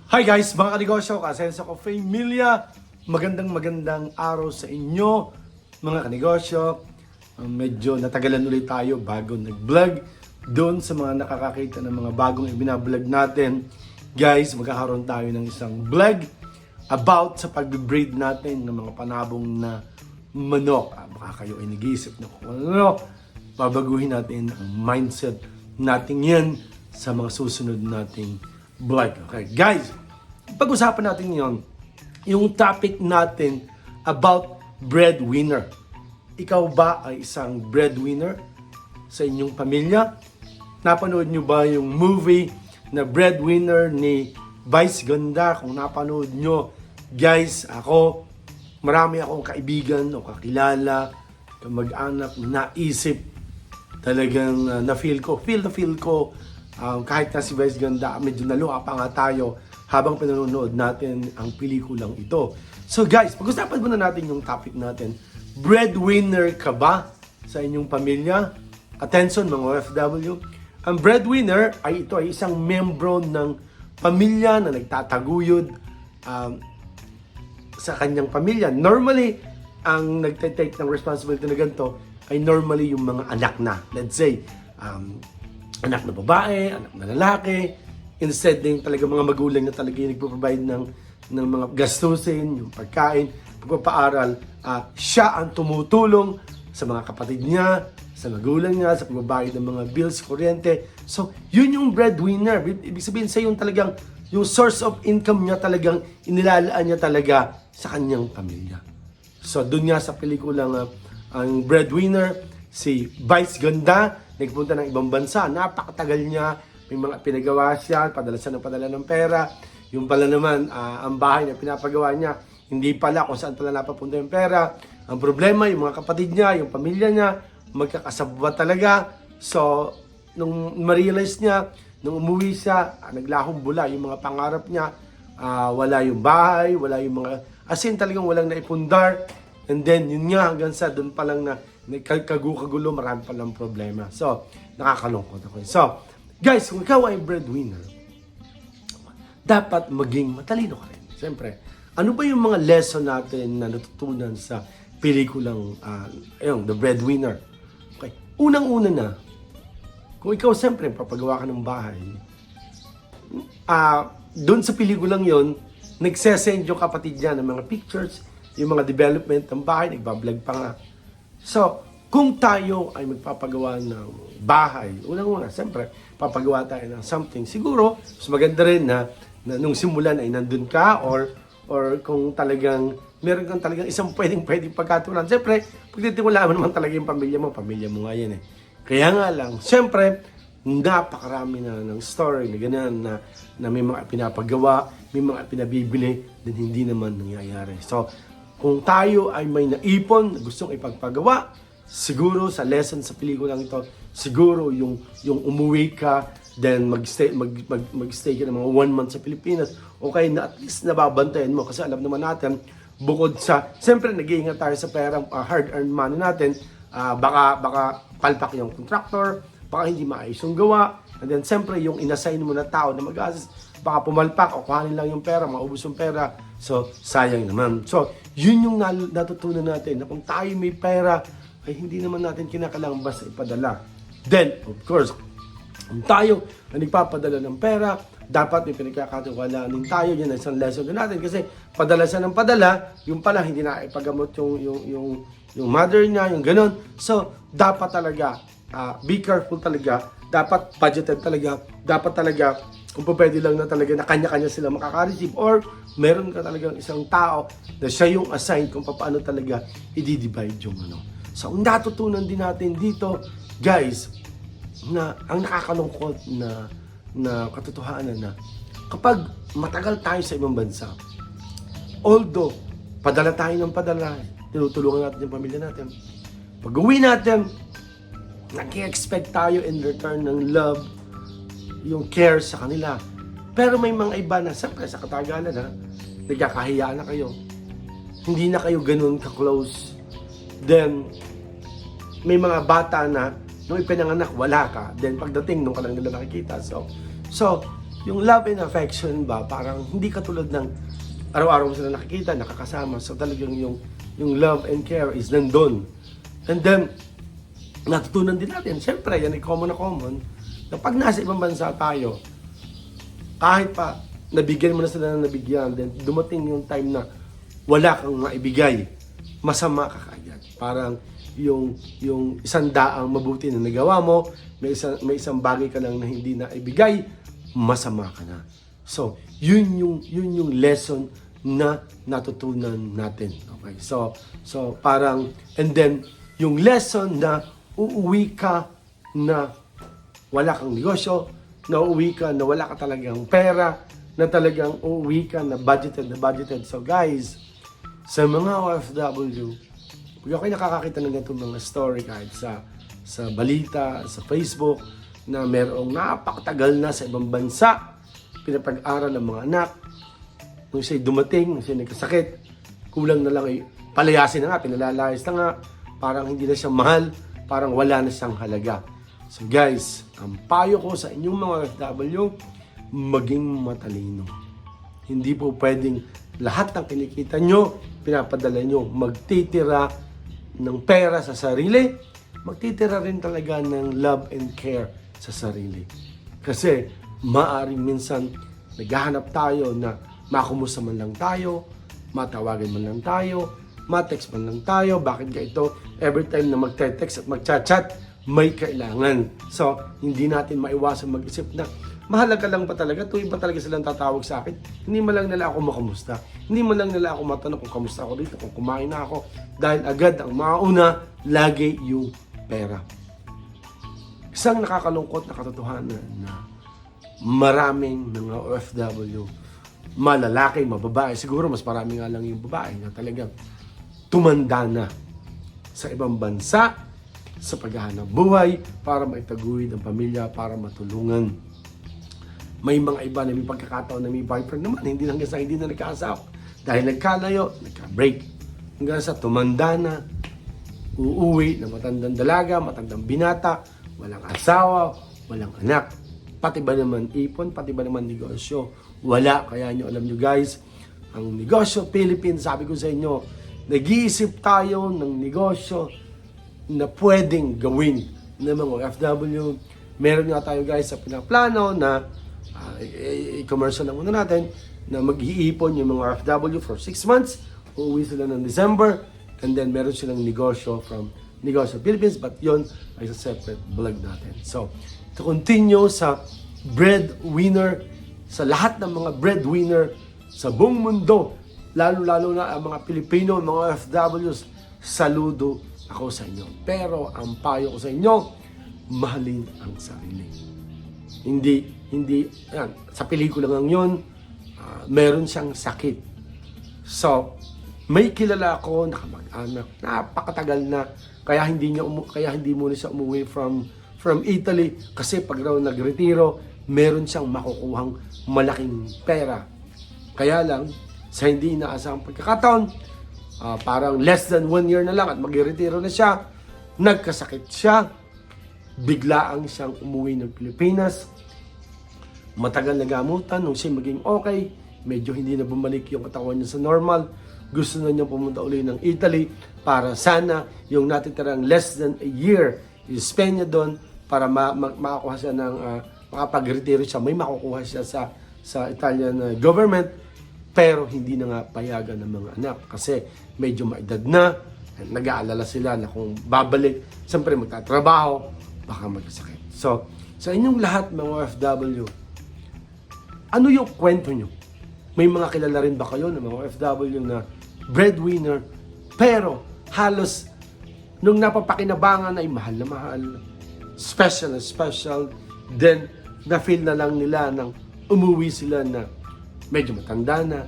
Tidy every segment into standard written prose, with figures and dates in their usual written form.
Hi guys, mga kanegosyo, Kasenso ko Familia. Magandang araw sa inyo, mga kanegosyo. Medyo natagalan ulit tayo bago nag-vlog. Doon sa mga nakakakita ng mga bagong ibinablog natin, guys, magkakaroon tayo ng isang vlog about sa pag-breed natin ng mga panabong na manok. Baka kayo ay nag-iisip na kung ano, babaguhin natin ang mindset natin yan sa mga susunod nating vlog. Okay, guys, pag-usapan natin yon, yung topic natin about breadwinner. Ikaw ba ay isang breadwinner sa inyong pamilya? Napanood nyo ba yung movie na Breadwinner ni Vice Ganda? Kung napanood nyo, guys, marami akong kaibigan o kakilala, kamag-anak, naisip, talagang na-feel ko, kahit na si Vice Ganda, medyo naluha pa nga tayo habang pinanonood natin ang pelikulang ito. So guys, pag-usapan muna natin yung topic natin. Breadwinner ka ba sa inyong pamilya? Attention mga OFW. Ang breadwinner ay ito ay isang membro ng pamilya na nagtataguyod sa kanyang pamilya. Normally, ang nagtitake ng responsibility na ganito ay normally yung mga anak na. Let's say, anak na babae, anak na lalaki. Instead din talaga mga magulang na talaga yung nagpo-provide ng mga gastusin, yung pagkain, pagpapaaral. Siya ang tumutulong sa mga kapatid niya, sa magulang niya, sa pagbabayad ng mga bills, kuryente. So, yun yung breadwinner. Ibig sabihin sa yung talagang, yung source of income niya talagang, inilalaan niya talaga sa kanyang pamilya. So, dun nga sa pelikulang ang breadwinner, si Vice Ganda, nagpunta ng ibang bansa. Napakatagal niya, may mga pinagawa siya, padala ng pera. Yung pala naman, ang bahay na pinapagawa niya, hindi pala kung saan pala napapunta yung pera. Ang problema, yung mga kapatid niya, yung pamilya niya, magkakasabwa talaga. So, nung ma-realize niya, nung umuwi siya, naglahong bula yung mga pangarap niya. Wala yung bahay, wala yung mga, as in talagang walang naipundar. And then, yun nga, hanggang sa doon pa lang na kagulo, marami palang problema. So, nakakalungkot ako. So, guys, kung ikaw ay breadwinner, dapat maging matalino ka rin. Siyempre, ano ba yung mga lesson natin na natutunan sa pelikulang The Breadwinner? Okay. Unang-una na, kung ikaw siyempre papagawa ka ng bahay, doon sa pelikulang yon, nagsesend yung kapatid niya ng mga pictures, yung mga development ng bahay, nagbablog pa nga. So, kung tayo ay magpapagawa ng bahay, unang-una, siyempre, papagawa tayo ng something. Siguro, mas maganda rin na nung simulan ay nandun ka or kung talagang meron kang talagang isang pwedeng pagkatulan. Siyempre, pagtitiwalaan mo naman talaga yung pamilya mo nga yan eh. Kaya nga lang, siyempre, napakarami na ng story na ganyan na may mga pinapagawa, may mga pinabibili, din hindi naman nangyayari. So, kung tayo ay may naipon na gustong ipagpagawa, siguro sa lesson sa pelikulang ito, siguro yung umuwi ka, then mag-stay ka ng mga 1 month sa Pilipinas, okay na at least nababantayan mo. Kasi alam naman natin, bukod sa, siyempre nag-iingat tayo sa perang hard-earned money natin, baka palpak yung contractor, baka hindi maayos yung gawa, and then siyempre yung inassign mo na tao na mag-assist, baka pumalpak o kuhanin lang yung pera, maubos yung pera, so sayang naman. So, yun yung natutunan natin, na kung tayo may pera, ay hindi naman natin kinakailangan basta ipadala. Then, of course, kung tayo na nagpapadala ng pera, dapat may pinagkakatiwalaan din tayo. Yan ang isang lesson din natin. Kasi padala siya ng padala, yung pala hindi na ipagamot yung mother niya, yung ganun. So, dapat talaga, be careful talaga. Dapat budgeted talaga. Dapat talaga, kung pwede lang na talaga na kanya-kanya sila makaka-receive. Or, meron ka talagang isang tao na siya yung assigned kung paano talaga i-divide yung ano. So, ang natutunan din natin dito, guys, na ang nakakalungkot na katotohanan na kapag matagal tayo sa ibang bansa, although padala tayo ng padala, tinutulungan natin yung pamilya natin, pag-uwi natin, nag-expect tayo in return ng love, yung care sa kanila. Pero may mga iba na, siyempre sa katagalan nagkakahiyaan na kayo, hindi na kayo ganun ka-close. Then, may mga bata na nung ipinanganak, wala ka. Then pagdating, nung ka lang nila nakikita. So yung love and affection ba, parang hindi katulad ng araw-araw mo sila nakikita, nakakasama. So talagang yung love and care is nandun. And then, natutunan din natin, syempre, yan ay common na pag nasa ibang bansa tayo, kahit pa nabigyan mo na sila ng nabigyan, then dumating yung time na wala kang maibigay, masama ka kaagad. Parang yung 100 mabuti na nagawa mo, may isang bagay ka lang na hindi na ibigay, masama ka na. So, yun yung lesson na natutunan natin. Okay? So parang, and then, yung lesson na uuwi ka na wala kang negosyo, na uuwi ka na wala ka talagang pera, na talagang uuwi ka na budgeted. So guys, sa mga OFW, pag ako'y nakakakita ng ganitong mga story kahit sa balita, sa Facebook, na merong napakatagal na sa ibang bansa, pinapag-aral ng mga anak, nung siya'y dumating, nung siya'y nagkasakit, kulang na lang ay palayasin na nga, pinalalayas na nga, parang hindi na siya mahal, parang wala na siyang halaga. So guys, ang payo ko sa inyong mga OFW, maging matalino. Hindi po pwedeng lahat ng kinikita nyo, pinapadala nyo, magtitira ng pera sa sarili, magtitira rin talaga ng love and care sa sarili. Kasi maaring minsan naghahanap tayo na makumusta man lang tayo, matawagan man lang tayo, ma-text man lang tayo, bakit ka ito? Every time na magte-text at magchat-chat, may kailangan. So, hindi natin maiwasan mag-isip na mahalaga lang ba talaga? Tuwing ba talaga silang tatawag sa akin? Hindi man lang nila ako makumusta. Hindi man lang nila ako matanong kung kamusta ako dito, kung kumain na ako. Dahil agad ang mauna, lagi yung pera. Isang nakakalungkot na katotohanan na maraming mga OFW, malalaki, mababae, siguro mas marami nga lang yung babae na talagang tumanda na sa ibang bansa sa paghahanap buhay para maitaguyod ang pamilya, para matulungan. May mga iba na may pagkakataon na may boyfriend naman, hindi lang kasi hindi na nagkaasawa. Dahil nagkalayo, nagka-break. Hanggang sa tumanda na, uuwi na matandang dalaga, matandang binata, walang asawa, walang anak. Pati ba naman ipon, pati ba naman negosyo? Wala. Kaya nyo alam nyo guys, ang negosyo Philippines, sabi ko sa inyo, nag-iisip tayo ng negosyo na pwedeng gawin ng mga OFW. Meron nga tayo guys sa pinaplano na i-commercial lang muna natin na mag-iipon yung mga OFW for 6 months. Uuwi sila ng December and then meron silang negosyo from Negosyo Philippines, but yon ay sa separate vlog natin. So, to continue sa breadwinner, sa lahat ng mga breadwinner sa buong mundo, lalo-lalo na ang mga Pilipino, mga OFWs, saludo ako sa inyo. Pero ang payo ko sa inyo, mahalin ang sarili. Hindi, yan, sa pelikula lang yun, meron siyang sakit. So, may kilala ako na kamag-anak, napakatagal na, kaya hindi muna siya umuwi from Italy, kasi pag raw nagretiro, meron siyang makukuhang malaking pera. Kaya lang, sa hindi inaasahang pagkakataon, parang less than 1 year na lang at mag-retiro na siya, nagkasakit siya, biglaang siyang umuwi ng Pilipinas, matagal na gamutan, nung siya maging okay, medyo hindi na bumalik yung katawan niya sa normal, gusto na niya pumunta uli ng Italy para sana yung natitirang less than a year, i-spend niya doon para makakuha siya ng, makapag-retiro siya, may makukuha siya sa Italian government, pero hindi na nga payagan ng mga anak kasi medyo maedad na, nag-aalala sila na kung babalik, siyempre magtatrabaho, baka magkasakit. So, sa inyong lahat mga OFW, ano yung kwento nyo? May mga kilala rin ba kayo ng mga OFW na breadwinner, pero halos nung napapakinabangan ay mahal na mahal, special na special, then na-feel na lang nila nang umuwi sila na medyo matanda na,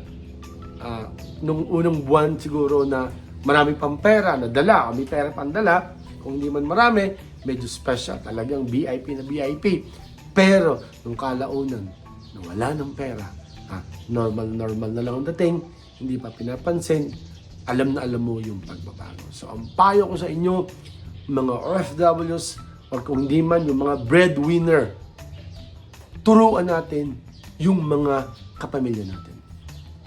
nung unang buwan siguro na marami pang pera na dala, may pera pang dala, kung hindi man marami, medyo special, talagang VIP na VIP. Pero nung kalaunan, na wala ng pera, normal na lang ang dating, hindi pa pinapansin, alam na alam mo yung pagbabago. So ang payo ko sa inyo, mga OFWs, or kung hindi man yung mga breadwinner, turuan natin yung mga kapamilya natin.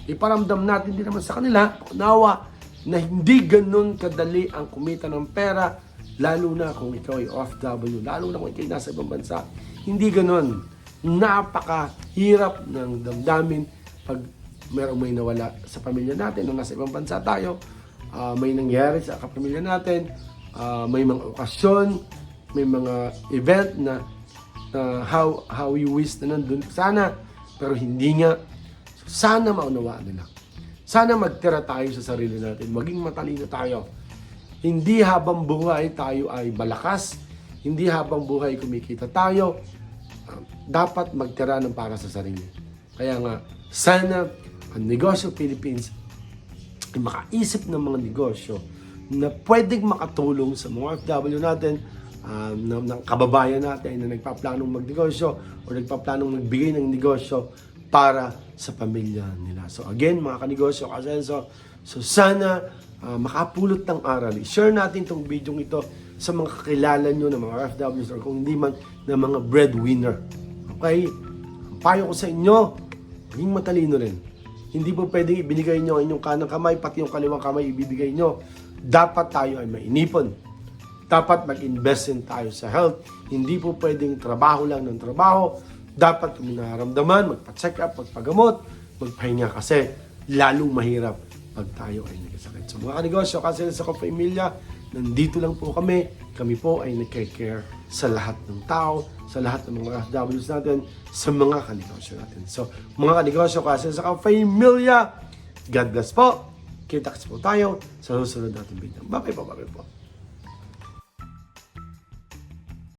Iparamdam natin din naman sa kanila, unawa, na hindi ganun kadali ang kumita ng pera, lalo na kung ikaw ay OFW, lalo na kung ikaw ay nasa ibang bansa. Hindi ganun. Napakahirap ng damdamin pag merong may nawala sa pamilya natin, nung nasa ibang bansa tayo, may nangyari sa kapamilya natin, may mga okasyon, may mga event na how we wish na nandun sana, pero hindi nga. Sana maunawaan nila. Sana magtira tayo sa sarili natin, maging matalino tayo. Hindi habang buhay tayo ay malakas, hindi habang buhay kumikita tayo, dapat magtira ng para sa sarili. Kaya nga, sana ang Negosyo Philippines ay makaisip ng mga negosyo na pwedeng makatulong sa mga OFW natin, ng kababayan natin na nagpaplanong magnegosyo o nagpaplanong magbigay ng negosyo para sa pamilya nila. So again, mga kanegosyo, kasenso, so sana makapulot ng aral. I-share natin itong video ito sa mga kakilala nyo ng mga OFWs or kung hindi man ng mga breadwinner. Okay? Ang payo ko sa inyo, maging matalino rin. Hindi po pwedeng ibinigay nyo ang inyong kanang kamay, pati yung kaliwang kamay ibibigay nyo. Dapat tayo ay mainipon. Dapat mag-invest din tayo sa health. Hindi po pwedeng trabaho lang ng trabaho. Dapat kung nararamdaman, magpa-check up, magpagamot, magpahinga kasi lalong mahirap pag tayo ay nagkasakit. So mga kanegosyo, kasi sa Kapamilya, nandito lang po kami. Kami po ay nagkikare sa lahat ng tao, sa lahat ng mga OFWs natin, sa mga kanegosyo natin. So mga kanegosyo, kasi sa Kapamilya, God bless po. Kita-kits po tayo sa susunod natin video. Bye-bye po.